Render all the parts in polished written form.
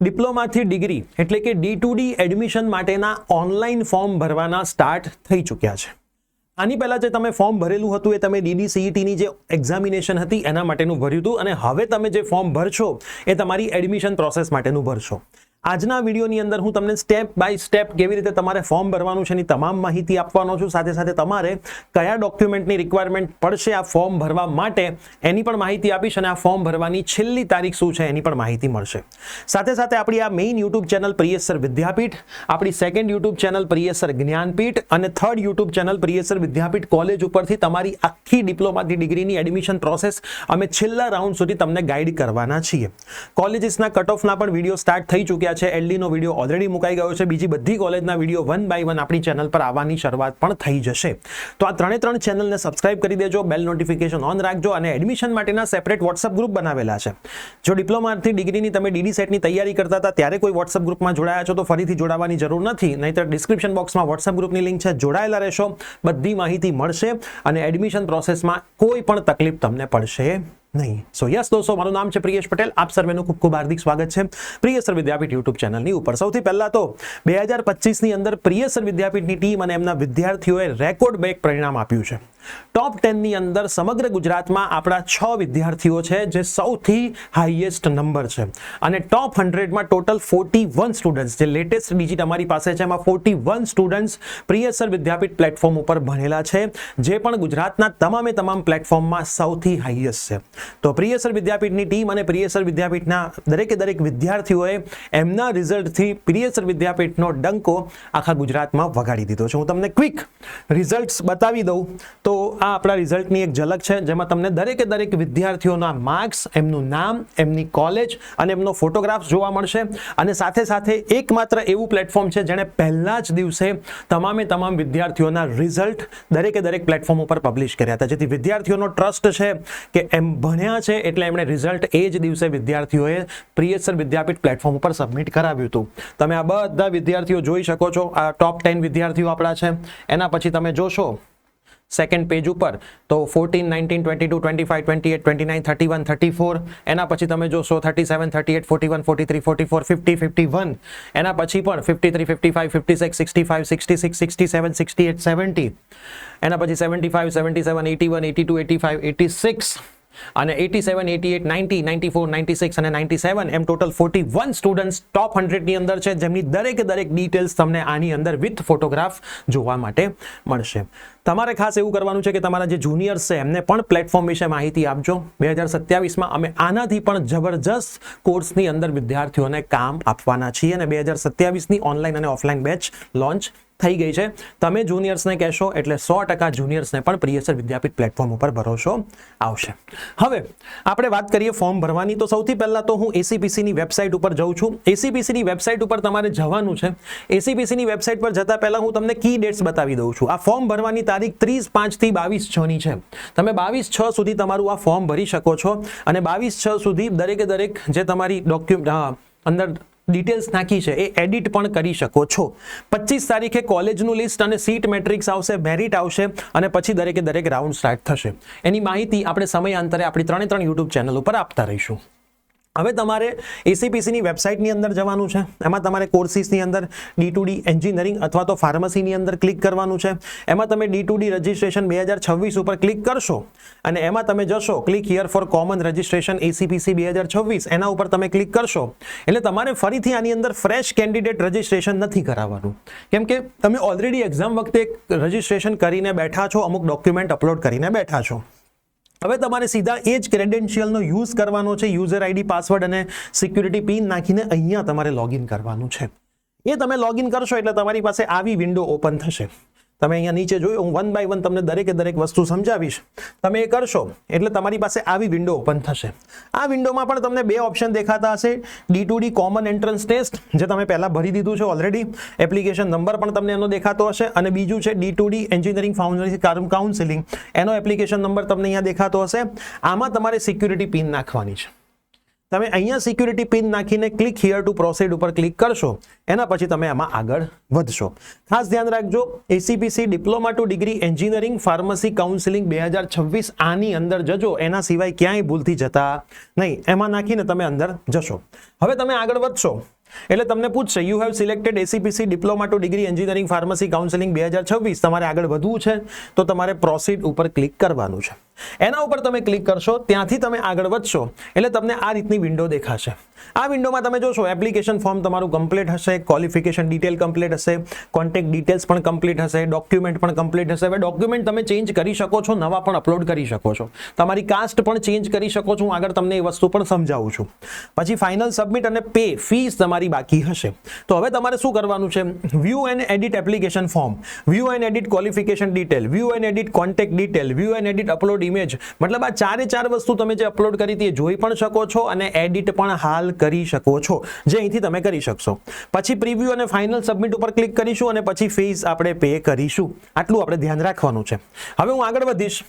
ડિપ્લોમાથી degree એટલે કે D2D admission માટેના ઓનલાઈન ફોર્મ ભરવાના સ્ટાર્ટ થઈ ચૂક્યા છે. આની પહેલા જે તમે ફોર્મ ભરેલું હતું એ તમે DDCETની જે એક્ઝામિનેશન હતી એના માટેનું ભર્યું હતું અને હવે તમે જે ફોર્મ ભરશો એ તમારી એડમિશન પ્રોસેસ માટેનું ભરશો. આજના વિડીયોની અંદર હું તમને સ્ટેપ બાય સ્ટેપ કેવી રીતે તમારે ફોર્મ ભરવાનું છે એની તમામ માહિતી આપવાનો છું. સાથે સાથે તમારે કયા ડોક્યુમેન્ટની રિક્વાયરમેન્ટ પડશે આ ફોર્મ ભરવા માટે એની પણ માહિતી આપીશ અને આ ફોર્મ ભરવાની છેલ્લી તારીખ શું છે એની પણ માહિતી મળશે. સાથે સાથે આપણી આ મેઇન યુટ્યુબ ચેનલ પ્રિયસર વિદ્યાપીઠ, આપણી સેકન્ડ યુટ્યુબ ચેનલ પ્રિયસર જ્ઞાનપીઠ અને થર્ડ યુટ્યુબ ચેનલ પ્રિયસર વિદ્યાપીઠ કોલેજ ઉપરથી તમારી આખી ડિપ્લોમાથી ડિગ્રીની એડમિશન પ્રોસેસ અમે છેલ્લા રાઉન્ડ સુધી તમને ગાઈડ કરવાના છીએ. કોલેજીસના કટ ઓફના પણ વિડીયો સ્ટાર્ટ થઈ ચૂક્યા છે. એલડી નો વિડીયો ઓલરેડી મુકાઈ ગયો છે. બીજી બધી કોલેજના વિડીયો 1 બાય 1 આપણી ચેનલ પર આવવાની શરૂઆત પણ થઈ જશે. તો આ ત્રણે ચેનલને સબસ્ક્રાઇબ કરી દેજો, બેલ નોટિફિકેશન ઓન રાખજો અને એડમિશન માટેના સેપરેટ વોટ્સઅપ ગ્રુપ બનાવેલા છે. જો ડિપ્લોમાથી ડિગ્રીની તમે DD સેટની તૈયારી કરતા હતા ત્યારે કોઈ વોટ્સઅપ ગ્રુપમાં જોડાયા છો તો ફરીથી જોડાવાની જરૂર નથી, નહીતર ડિસ્ક્રિપ્શન બોક્સમાં વોટ્સઅપ ગ્રુપની લિંક છે, જોડાયેલા રહેશો. બધી માહિતી મળશે અને એડમિશન પ્રોસેસમાં કોઈ પણ તકલીફ તમને પડશે નહીં. સો યસ દોસ્તો, મારું નામ છે પ્રિયેશ પટેલ. આપ સર્વેનું ખૂબ ખૂબ હાર્દિક સ્વાગત છે પ્રિયસર વિદ્યાપીઠ યુટ્યુબ ચેનલની ઉપર. સૌથી પહેલા તો 2025ની અંદર પ્રિયસર વિદ્યાપીઠની ટીમ અને એમના વિદ્યાર્થીઓએ રેકોર્ડ બ્રેક પરિણામ આપ્યું છે. ટોપ 10 ની અંદર સમગ્ર ગુજરાતમાં આપણા 6 વિદ્યાર્થીઓ છે જે સૌથી હાઈએસ્ટ નંબર છે અને ટોપ 100માં ટોટલ 41 સ્ટુડન્ટ્સ, જે લેટેસ્ટ ડિજિટ અમારી પાસે છે એમાં 41 સ્ટુડન્ટ્સ પ્રિયસર વિદ્યાપીઠ પ્લેટફોર્મ ઉપર ભણેલા છે, જે પણ ગુજરાતના તમામ પ્લેટફોર્મમાં સૌથી હાઈએસ્ટ છે. તો પ્રિયસર વિદ્યાપીઠની ટીમ અને પ્રિયસર વિદ્યાપીઠના દરેક વિદ્યાર્થીઓએ એમના રિઝલ્ટથી પ્રિયસર વિદ્યાપીઠનો ડંકો આખા ગુજરાતમાં વગાડી દીધો છે. હું તમને ક્વિક રિઝલ્ટ્સ બતાવી દઉં તો આ આપણા રિઝલ્ટની એક ઝલક છે, જેમાં તમને દરેક વિદ્યાર્થીઓના માર્ક્સ, એમનું નામ, એમની કોલેજ અને એમનો ફોટોગ્રાફ્સ જોવા મળશે. અને સાથે એકમાત્ર એવું પ્લેટફોર્મ છે જેણે પહેલા જ દિવસે તમામ વિદ્યાર્થીઓના રિઝલ્ટ દરેક પ્લેટફોર્મ ઉપર પબ્લિશ કર્યા હતા, જેથી વિદ્યાર્થીઓનો ટ્રસ્ટ છે કે એમ ભણ્યા છે એટલે એમણે રિઝલ્ટ એ જ દિવસે વિદ્યાર્થીઓએ પ્રિયસર વિદ્યાપીઠ પ્લેટફોર્મ ઉપર સબમિટ કરાવ્યું હતું. તમે આ બધા વિદ્યાર્થીઓ જોઈ શકો છો. આ ટોપ 10 વિદ્યાર્થીઓ આપણા છે. એના પછી તમે જોશો સેકન્ડ પેજ ઉપર તો 14, 19, 22, 25, 28, 29, 31, 34. એના પછી તમે જોશો 37, 38, 41, 43, 44, 50, 51. એના પછી પણ 53, 55, 56, 65, 66, 67, 68, 70. એના પછી 75, 77, 81, 82, 85, 86 અને 87, 88, 90, 94, 96 અને 97. એમ ટોટલ 41 સ્ટુડન્ટ્સ ટોપ 100 ની અંદર છે, જેમની દરેક ડિટેલ્સ તમને આની અંદર વિથ ફોટોગ્રાફ જોવા માટે મળશે. તમારે ખાસ એવું કરવાનું છે કે તમારા જે જુનિયર્સ છે એમને પણ પ્લેટફોર્મ વિશે માહિતી આપજો. 2027માં અમે આનાથી પણ જબરજસ્ત કોર્સની અંદર વિદ્યાર્થીઓને કામ આપવાના છીએ અને 2027ની ઓનલાઈન અને ઓફલાઈન બેચ લોન્ચ થઈ ગઈ છે. તમે જુનિયર્સને કહેશો એટલે 100% જુનિયર્સને પણ પ્રિયસર વિદ્યાપીઠ પ્લેટફોર્મ ઉપર ભરોસો આવશે. હવે આપણે વાત કરીએ ફોર્મ ભરવાની. તો સૌથી પહેલા તો હું ACPCની વેબસાઇટ ઉપર જઉં છું. ACPCની વેબસાઇટ ઉપર તમારે જવાનું છે. ACPCની વેબસાઇટ પર જતા પહેલા હું તમને કી ડેટ્સ બતાવી દઉં છું. આ ફોર્મ ભરવાની તારીખ 30/5 થી 22/6ની છે. તમે 22/6 સુધી તમારું આ ફોર્મ ભરી શકો છો અને 22/6 સુધી દરેક જે તમારી ડોક્યુમેન્ટ અંદર ડિટેલ્સ નાખી છે એ એડિટ પણ કરી શકો છો. 25 તારીખે કોલેજનું લિસ્ટ અને સીટ મેટ્રિક્સ આવશે, મેરિટ આવશે અને પછી દરેક રાઉન્ડ સ્ટાર્ટ થશે. એની માહિતી આપણે સમયાંતરે આપણી 3 યુટ્યુબ ચેનલ ઉપર આપતા રહીશું. હવે તમારે ACPCની વેબસાઇટની અંદર જવાનું છે. એમાં તમારે કોર્સિસની અંદર D2D એન્જિનિયરિંગ અથવા તો ફાર્મસીની અંદર ક્લિક કરવાનું છે. એમાં તમે D2D રજિસ્ટ્રેશન 2026 ઉપર ક્લિક કરશો અને એમાં તમે જશો click here for common registration ACPC 2026. એના ઉપર તમે ક્લિક કરશો એટલે તમારે ફરીથી આની અંદર ફ્રેશ કેન્ડિડેટ રજિસ્ટ્રેશન નથી કરાવવાનું, કેમ કે તમે ઓલરેડી એક્ઝામ વખતે રજિસ્ટ્રેશન કરીને બેઠા છો, અમુક ડોક્યુમેન્ટ અપલોડ કરીને બેઠા છો. હવે તમારે સીધા એ જ ક્રેડેન્શિયલનો યુઝ કરવાનો છે. યુઝર ID, પાસવર્ડ અને સિક્યુરિટી પિન નાખીને અહીંયા તમારે લોગિન કરવાનું છે. એ તમે લોગિન કરશો એટલે તમારી પાસે આવી વિન્ડો ઓપન થશે. તમે અહીંયા નીચે જોયું, હું 1 બાય 1 તમને દરેક વસ્તુ સમજાવીશ. તમે એ કરશો એટલે તમારી પાસે આવી વિન્ડો ઓપન થશે. આ વિન્ડોમાં પણ તમને 2 ઓપ્શન દેખાતા હશે. D2D કોમન એન્ટ્રન્સ ટેસ્ટ, જે તમે પહેલા ભરી દીધું છે ઓલરેડી. એપ્લિકેશન નંબર પણ તમને એનો દેખાતો હશે અને બીજું છે D2D એન્જિનિયરિંગ ફાઉન્ડેશન કાઉન્સિલિંગ. એનો એપ્લિકેશન નંબર તમને અહીંયા દેખાતો હશે. આમાં તમારે સિક્યુરિટી પિન નાખવાની છે. તમે અહીંયા સિક્યુરિટી પિન નાખીને ક્લિક હિયર ટુ પ્રોસીડ ઉપર ક્લિક કરશો, એના પછી તમે આમાં આગળ વધશો. ખાસ ધ્યાન રાખજો, ACPC diploma two degree engineering pharmacy counselling 2026 આની અંદર જજો, એના સિવાય ક્યાંય ભૂલથી જતા નહીં. એમાં નાખીને તમે અંદર જશો. હવે તમે આગળ વધશો એટલે તમને પૂછશે you have selected ACPC diploma two degree engineering pharmacy counselling 2026. તમારે આગળ વધવું છે તો તમારે પ્રોસીડ ઉપર ક્લિક કરવાનું છે. એના ઉપર તમે ક્લિક કરશો, ત્યાંથી તમે આગળ વધશો એટલે તમને આ રીતની વિન્ડો દેખાશે. આ વિન્ડોમાં તમે જોશો એપ્લિકેશન ફોર્મ તમારું કમ્પ્લીટ હશે, ક્વોલિફિકેશન ડિટેલ કમ્પ્લીટ હશે, કોન્ટેક્ટ ડિટેલ્સ પણ કમ્પ્લીટ હશે, ડોક્યુમેન્ટ પણ કમ્પ્લીટ હશે. હવે ડોક્યુમેન્ટ તમે ચેન્જ કરી શકો છો, નવા પણ અપલોડ કરી શકો છો, તમારી કાસ્ટ પણ ચેન્જ કરી શકો છો. હું આગળ તમને એ વસ્તુ પણ સમજાવું છું. પછી ફાઇનલ સબમિટ અને પે ફીસ તમારી બાકી હશે. તો હવે તમારે શું કરવાનું છે? View and edit application form, view and edit qualification detail, view and edit contact detail, view and edit upload image. મતલબ આ ચાર વસ્તુ તમે જે અપલોડ કરી હતી એ જોઈ પણ શકો છો અને એડિટ પણ હાલ કરી શકો છો, જે અહીંથી તમે કરી શકશો. પછી પ્રીવ્યુ અને ફાઇનલ સબમિટ ઉપર ક્લિક કરીશું અને પછી ફીસ આપણે પે કરીશું. આટલું આપણે ધ્યાન રાખવાનું છે. હવે હું આગળ વધીશ.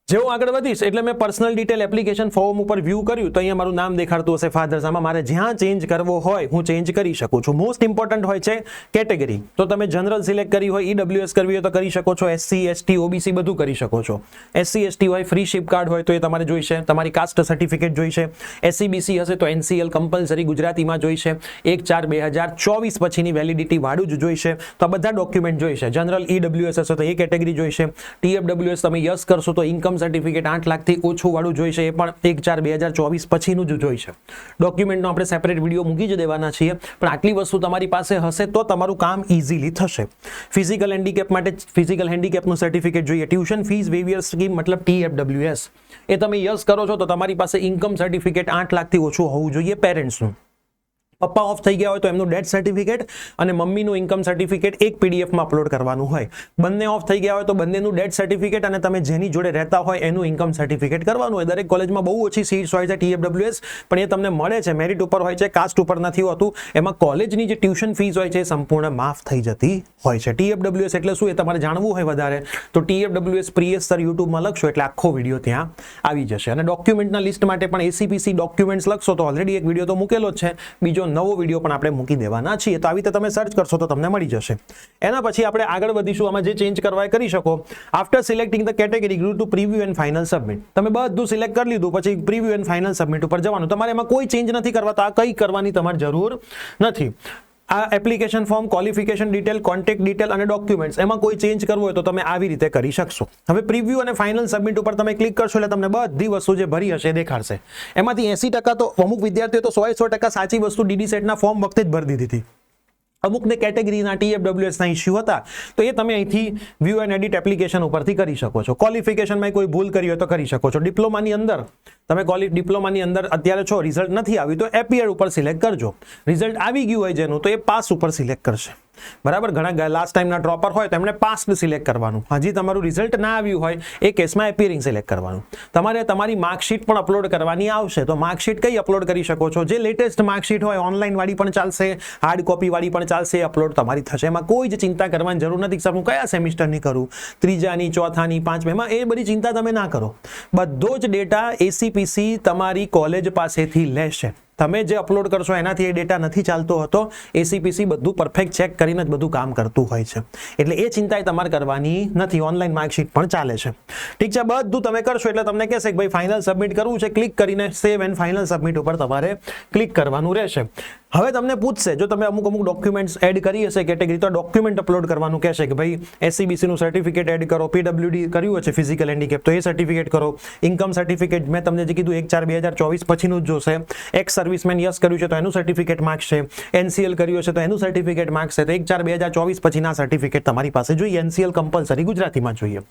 જેવું આગળ વધીશ એટલે મેં પર્સનલ ડિટેલ એપ્લિકેશન ફોર્મ ઉપર વ્યૂ કર્યું તો અહીંયા મારું નામ દેખાડતું હશે ફાધર્સ. આમાં મારે જ્યાં ચેન્જ કરવો હોય હું ચેન્જ કરી શકું છું. મોસ્ટ ઇમ્પોર્ટન્ટ હોય છે કેટેગરી. તો તમે જનરલ સિલેક્ટ કરી હોય, ઈડબ્લ્યુએસ કરવી હોય તો કરી શકો છો, એસસી એસટી ઓબીસી બધું કરી શકો છો. એસસી એસટી હોય, ફ્રી શિપ કાર્ડ હોય તો એ તમારે જોઈશે, તમારી કાસ્ટ સર્ટિફિકેટ જોઈશે. એસસીબીસી હશે તો એનસીએલ કમ્પલસરી ગુજરાતીમાં જોઈશે, 1/4/2024 પછીની વેલિડિટી વાળું જ જોઈશે. તો આ બધા ડોક્યુમેન્ટ જોઈશે. જનરલ ઈડબ્લ્યુએસ હશે તો એ કેટેગરી જોઈશે. ટીએફડબ્લ્યુએસ તમે યસ કરશો તો ઇન્કમ સર્ટિફિકેટ 8 લાખથી ઓછું વાળું જોઈશે, એ પણ 1/4/2024 પછીનું જ જોઈશે. ડોક્યુમેન્ટનો આપણે સેપરેટ વિડીયો મૂકી જ દેવાના છીએ, પણ આટલી વસ્તુ તમારી પાસે હશે તો તમારું કામ ઇઝીલી થશે. ફિઝિકલ હેન્ડીકેપ માટે ફિઝિકલ હેન્ડીકેપનું સર્ટિફિકેટ જોઈએ. ટ્યુશન ફીસ વેવિયર સ્કીમ મતલબ ટીએફડબ્લ્યુએસ એ તમે યસ કરો છો તો તમારી પાસે ઇન્કમ સર્ટિફિકેટ 8 લાખથી ઓછું હોવું જોઈએ પેરેન્ટ્સનું. પપ્પા ઓફ થઈ ગયા હોય તો એમનું ડેથ સર્ટિફિકેટ અને મમ્મીનું ઇન્કમ સર્ટિફિકેટ એક પીડીએફમાં અપલોડ કરવાનું હોય. બંને ઓફ થઈ ગયા હોય તો બંનેનું ડેથ સર્ટિફિકેટ અને તમે જેની જોડે રહેતા હોય એનું ઇન્કમ સર્ટિફિકેટ કરવાનું હોય. દરેક કોલેજમાં બહુ ઓછી સીટ્સ હોય છે ટીએફડબ્લ્યુએસ, પણ એ તમને મળે છે, મેરિટ ઉપર હોય છે, કાસ્ટ ઉપર નથી હોતું. એમાં કોલેજની જે ટ્યુશન ફીસ હોય છે એ સંપૂર્ણ માફ થઈ જતી હોય છે. ટીએફડબ્લ્યુએસ એટલે શું એ તમારે જાણવું હોય વધારે તો ટીએફડબ્લ્યુએસ પ્રિયસ સર યુટ્યુબમાં લખશો એટલે આખો વિડીયો ત્યાં આવી જશે. અને ડોક્યુમેન્ટના લિસ્ટ માટે પણ એસીપીસી ડોક્યુમેન્ટ્સ લખશો તો ઓલરેડી એક વિડીયો તો મૂકેલો જ છે, બીજો નવો વિડીયો પણ આપણે મૂકી દેવાના છીએ. તો આવી રીતે તમે સર્ચ કરશો તો તમને મળી જશે. એના પછી આપણે આગળ વધીશું. આમાં જે ચેન્જ કરવા કરી શકો. After selecting the category go to preview and final submit. તમે બધું સિલેક્ટ કરી લીધું પછી પ્રીવ્યુ એન્ડ ફાઇનલ સબમિટ ઉપર જવાનું. તમારે એમાં કોઈ ચેન્જ નથી કરવા, તો આ કંઈ કરવાની તમારે જરૂર નથી. આ application form, qualification detail, contact detail અને ડોક્યુમેન્ટ્સ એમાં કોઈ ચેન્જ કરવું હોય તો તમે આવી રીતે કરી શકશો. હવે પ્રીવ્યુ અને ફાઇનલ સબમિટ ઉપર તમે ક્લિક કરશો એટલે તમને બધી વસ્તુ જે ભરી હશે દેખાડશે. એમાંથી 80% તો અમુક વિદ્યાર્થીઓ તો 100% સાચી વસ્તુ ડીડી સેટના ફોર્મ વખતે જ ભરી દીધી હતી. અમુકને કેટેગરીના ટીએફડબ્લ્યુએસના ઇશ્યુ હતા તો એ તમે અહીંથી વ્યૂ એન્ડ એડિટ એપ્લિકેશન ઉપરથી કરી શકો છો. ક્વોલિફિકેશનમાં કોઈ ભૂલ કરી હોય તો કરી શકો છો. ડિપ્લોમાની અંદર તમે ડિપ્લોમાની અંદર અત્યારે છો, રિઝલ્ટ નથી આવ્યું તો એપિયર ઉપર સિલેક્ટ કરજો. રિઝલ્ટ આવી ગયું હોય જેનું તો એ પાસ ઉપર સિલેક્ટ કરશે. બરાબર, ઘણા લાસ્ટ ટાઈમના ડ્રોપર હોય તો એમને પાસ સિલેક્ટ કરવાનું. હજી તમારું રિઝલ્ટ ના આવ્યું હોય એ કેસમાં એપિયરિંગ સિલેક્ટ કરવાનું. તમારે તમારી માર્કશીટ પણ અપલોડ કરવાની આવશે તો માર્કશીટ કઈ અપલોડ કરી શકો છો? જે લેટેસ્ટ માર્કશીટ હોય, ઓનલાઈન વાળી પણ ચાલશે, હાર્ડ કોપી વાળી પણ ચાલશે, અપલોડ તમારી થશે. એમાં કોઈ જ ચિંતા કરવાની જરૂર નથી. સર હું કયા સેમિસ્ટરની કરું, ત્રીજાની, ચોથાની, પાંચમીમાં, એ બધી ચિંતા તમે ના કરો. બધો જ ડેટા એસીપીસી તમારી કોલેજ પાસેથી લેશે. તમે જે અપલોડ કરશો એનાથી એ ડેટા નથી ચાલતો હતો. એસીપીસી બધું પરફેક્ટ ચેક કરીને જ બધું કામ કરતું હોય છે, એટલે એ ચિંતા તમારે કરવાની નથી. ઓનલાઈન માર્કશીટ પણ ચાલે છે. ઠીક છે, બધું તમે કરશો એટલે તમને કહેશે કે ભાઈ ફાઇનલ સબમિટ કરવું છે. ક્લિક કરીને સેવ એન્ડ ફાઇનલ સબમિટ ઉપર તમારે ક્લિક કરવાનું રહેશે. હવે તમને પૂછશે જો તમે અમુક ડોક્યુમેન્ટ્સ એડ કરી હશે કેટેગરી તો ડોક્યુમેન્ટ અપલોડ કરવાનું કહેશે કે ભાઈ એસસીબીસીનું સર્ટિફિકેટ એડ કરો, પીડબ્લ્યુડી કર્યું છે ફિઝિકલ હેન્ડીકેપ તો એ સર્ટિફિકેટ કરો, ઇન્કમ સર્ટિફિકેટ મેં તમને જે કીધું 1/4/2024 પછીનું જ જોશે. એક્સ સર્વિસમેન યસ કર્યું છે તો એનું સર્ટિફિકેટ માંગશે, એનસીએલ કર્યું છે તો એનું સર્ટિફિકેટ માંગશે. તો 1/4/2024 પછીના સર્ટિફિકેટ તમારી પાસે જોઈએ. એનસીએલ કમ્પલસરી ગુજરાતીમાં જોઈએ.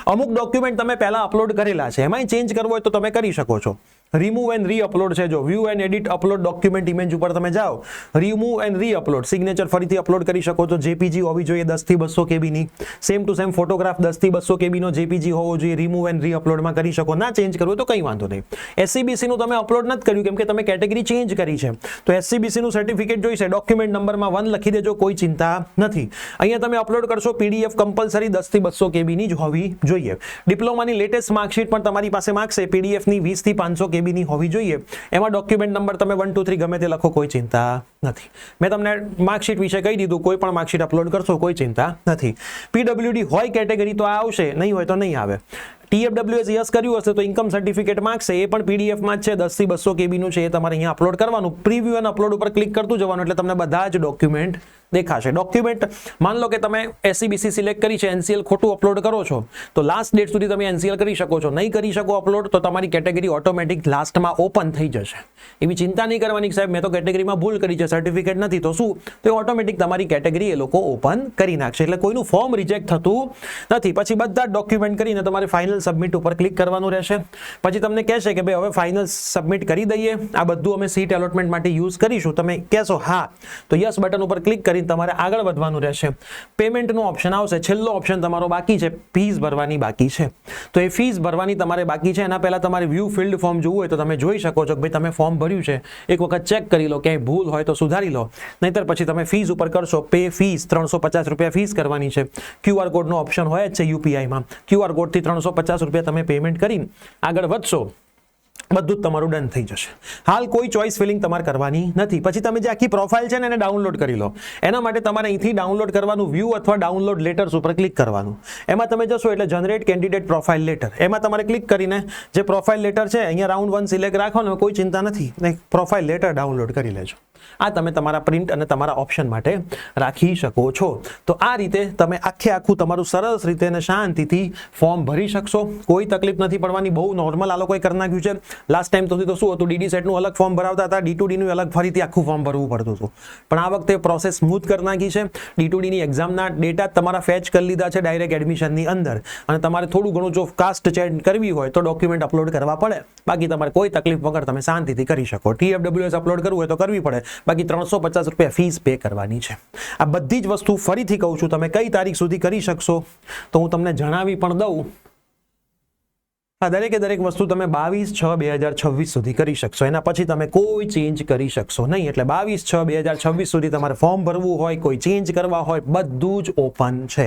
અમુક ડોક્યુમેન્ટ તમે પહેલા અપલોડ કરેલા છે એમાંય ચેન્જ કરવો હોય તો તમે કરી શકો છો. રિમૂવ એન્ડ રી અપલોડ છે, જો view and edit upload document image ઉપર તમે જાઓ, રિમૂવ એન્ડ રી અપલોડ, સિગ્નેચર ફરીથી અપલોડ કરી શકો છો. જેપીજી હોવી જોઈએ 10 થી 200 કેબીની, સેમ ટુ સેમ ફોટોગ્રાફ 10 થી 200 કેબીનો જેપીજી હોવો જોઈએ. રિમૂવ એન્ડ રી અપલોડમાં કરી શકો. ના ચેન્જ કરવું તો કંઈ વાંધો નહીં. એસસીબીસી નું તમે અપલોડ નથી કર્યું કેમ કે તમે કેટેગરી ચેન્જ કરી છે તો એસસીબીસી નું સર્ટિફિકેટ જોઈશે. ડોક્યુમેન્ટ નંબરમાં 1 લખી દેજો, કોઈ ચિંતા નથી. અહીંયા તમે અપલોડ કરશો પીડીએફ કમ્પલસરી 10 થી 200 કેબીની જ હોવી જોઈએ. ડિપ્લોમાની લેટેસ્ટ માર્કશીટ પણ તમારી પાસે માંગશે, પીડીએફ ની 20 થી 500 કેબી ની હોવી જોઈએ. એમાં ડોક્યુમેન્ટ નંબર તમે 1 2 3 ગમે તે લખો, કોઈ ચિંતા નથી. મેં તમને માર્કશીટ વિશે કહી દીધું, કોઈ પણ માર્કશીટ અપલોડ કરશો કોઈ ચિંતા નથી. પીડબ્લ્યુડી હોય કેટેગરી તો આ આવશે, નહીં હોય તો નહીં આવે. TFWS યસ કર્યું હશે તો ઇન્કમ સર્ટિફિકેટ માંગશે, એ પણ પીડીએફમાં જ છે, 10 થી 200 KB નું છે, એ તમારે અહીંયા અપલોડ કરવાનું. પ્રીવ્યુ અને અપલોડ ઉપર ક્લિક કરતું જવાનું એટલે તમને બધા જ ડોક્યુમેન્ટ દેખાશે. ડોક્યુમેન્ટ માન લો કે તમે SCBC સિલેક્ટ કરી છે, NCL ખોટું અપલોડ કરો છો તો લાસ્ટ ડેટ સુધી તમે NCL કરી શકો છો. નહીં કરી શકો અપલોડ તો તમારી કેટેગરી ઓટોમેટિક લાસ્ટમાં ઓપન થઈ જશે. એવી ચિંતા નહીં કરવાની સાહેબ મેં તો કેટેગરીમાં ભૂલ કરી છે, સર્ટિફિકેટ નથી તો શું, તો એ ઓટોમેટિક તમારી કેટેગરી એ લોકો ઓપન કરી નાખશે. એટલે કોઈનું ફોર્મ રિજેક્ટ થતું નથી. પછી બધા ડોક્યુમેન્ટ કરીને તમારે ફાઇનલ સબમિટ ઉપર ક્લિક કરવાનું રહેશે. પછી તમને કહેશે કે ભાઈ હવે ફાઇનલ સબમિટ કરી દઈએ, આ બધું અમે સીટ એલોટમેન્ટ માટે યુઝ કરીશું. તમે કહેશો હા તો યસ બટન ઉપર ક્લિક કરીને તમારે આગળ વધવાનું રહેશે. પેમેન્ટનો ઓપ્શન આવશે, છેલ્લો ઓપ્શન તમારો બાકી છે, ફીસ ભરવાની બાકી છે. તો એ ફીસ ભરવાની તમારે બાકી છે. એના પહેલા તમારે વ્યૂ ફિલ્ડ ફોર્મ જોવું હોય તો તમે જોઈ શકો છો કે ભાઈ તમે ફોર્મ ભર્યું છે, એક વખત ચેક કરી લો, ક્યાંય ભૂલ હોય તો સુધારી લો. નહીતર પછી તમે ફીસ ઉપર કરશો, પે ફીસ 350 રૂપિયા ફીસ કરવાની છે. QR કોડનો ઓપ્શન હોય જ છે UPI માં, QR કોડથી 350 રૂપિયા તમે પેમેન્ટ કરીને આગળ વધશો, બધું જ તમારું ડન થઈ જશે. હાલ કોઈ ચોઇસ ફિલિંગ તમારે કરવાની નથી. પછી તમે જે આખી પ્રોફાઇલ છે ને એને ડાઉનલોડ કરી લો. એના માટે તમારે અહીંથી ડાઉનલોડ કરવાનું, વ્યૂ અથવા ડાઉનલોડ લેટર્સ ઉપર ક્લિક કરવાનું. એમાં તમે જશો એટલે જનરેટ કેન્ડિડેટ પ્રોફાઇલ લેટર, એમાં તમારે ક્લિક કરીને જે પ્રોફાઇલ લેટર છે અહીંયા રાઉન્ડ 1 સિલેક્ટ રાખવાનું, કોઈ ચિંતા નથી, પ્રોફાઇલ લેટર ડાઉનલોડ કરી લેજો. આ તમે તમારા પ્રિન્ટ અને તમારા ઓપ્શન માટે રાખી શકો છો. તો આ રીતે તમે આખું તમારું સરસ રીતે અને શાંતિથી ફોર્મ ભરી શકશો. કોઈ તકલીફ નથી પડવાની, બહુ નોર્મલ આ લોકોએ કરી નાખ્યું છે. લાસ્ટ ટાઈમ સુધી તો શું હતું, DD સેટનું અલગ ફોર્મ ભરાવતા હતા, D2D નું અલગ ફરીથી આખું ફોર્મ ભરવું પડતું હતું. પણ આ વખતે પ્રોસેસ સ્મૂથ કરી નાખી છે. D2D ની એક્ઝામના ડેટા તમારા ફેચ કરી લીધા છે ડાયરેક્ટ એડમિશનની અંદર, અને તમારે થોડું ઘણું જો કાસ્ટ ચેન્જ કરવી હોય તો ડોક્યુમેન્ટ અપલોડ કરવા પડે. બાકી તમારે કોઈ તકલીફ વગર તમે શાંતિથી કરી શકો. TFWS અપલોડ કરવું હોય તો કરવી પડે, બાકી 350 રૂપિયા ફીસ પે કરવાની છે. આ બધી જ વસ્તુ ફરીથી કહું છું, તમે કઈ તારીખ સુધી કરી શકશો તો હું તમને જણાવી પણ દઉં. આ દરેકે દરેક વસ્તુ તમે 22/6/2026 સુધી કરી શકશો. એના પછી તમે કોઈ ચેન્જ કરી શકશો નહીં. એટલે 22/6/2026 સુધી તમારે ફોર્મ ભરવું હોય, કોઈ ચેન્જ કરવા હોય, બધું જ ઓપન છે.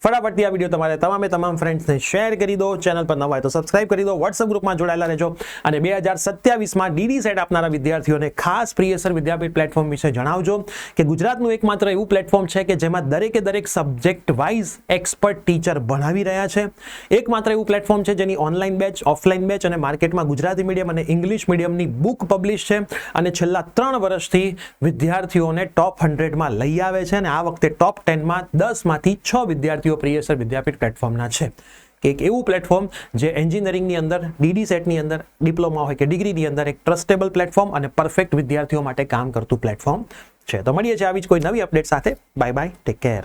ફટાફટથી આ વિડીયો તમારે તમામ ફ્રેન્ડ્સને શેર કરી દો. ચેનલ પર નવા હોય તો સબસ્ક્રાઇબ કરી દો. વોટ્સએપ ગ્રુપમાં જોડાયેલા રહેજો. અને 2027માં DD સેટ આપનારા વિદ્યાર્થીઓને ખાસ પ્રિયસર વિદ્યાપીઠ પ્લેટફોર્મ વિશે જણાવજો કે ગુજરાતનું એકમાત્ર એવું પ્લેટફોર્મ છે કે જેમાં દરેકે દરેક સબ્જેક્ટ વાઇઝ એક્સપર્ટ ટીચર ભણાવી રહ્યા છે. એકમાત્ર એવું પ્લેટફોર્મ છે જેની ઓનલાઈન બેચ, ઓફલાઈન બેચ અને માર્કેટમાં ગુજરાતી મીડિયમ અને ઇંગ્લિશ મીડિયમની બુક પબ્લિશ છે. અને છેલ્લા 3 વર્ષથી વિદ્યાર્થીઓને ટોપ 100માં લઈ આવે છે. અને આ વખતે ટોપ 10માં 10માંથી 6 વિદ્યાર્થીઓ પ્રિયસર વિદ્યાપીઠ પ્લેટફોર્મના છે. કે એક એવું પ્લેટફોર્મ જે એન્જિનિયરિંગની અંદર, DD સેટની અંદર, ડિપ્લોમા હોય કે ડિગ્રીની અંદર એક ટ્રસ્ટેબલ પ્લેટફોર્મ અને પરફેક્ટ વિદ્યાર્થીઓ માટે કામ કરતું પ્લેટફોર્મ છે. તો મળીએ છીએ આવી જ કોઈ નવી અપડેટ સાથે. Bye bye, take care.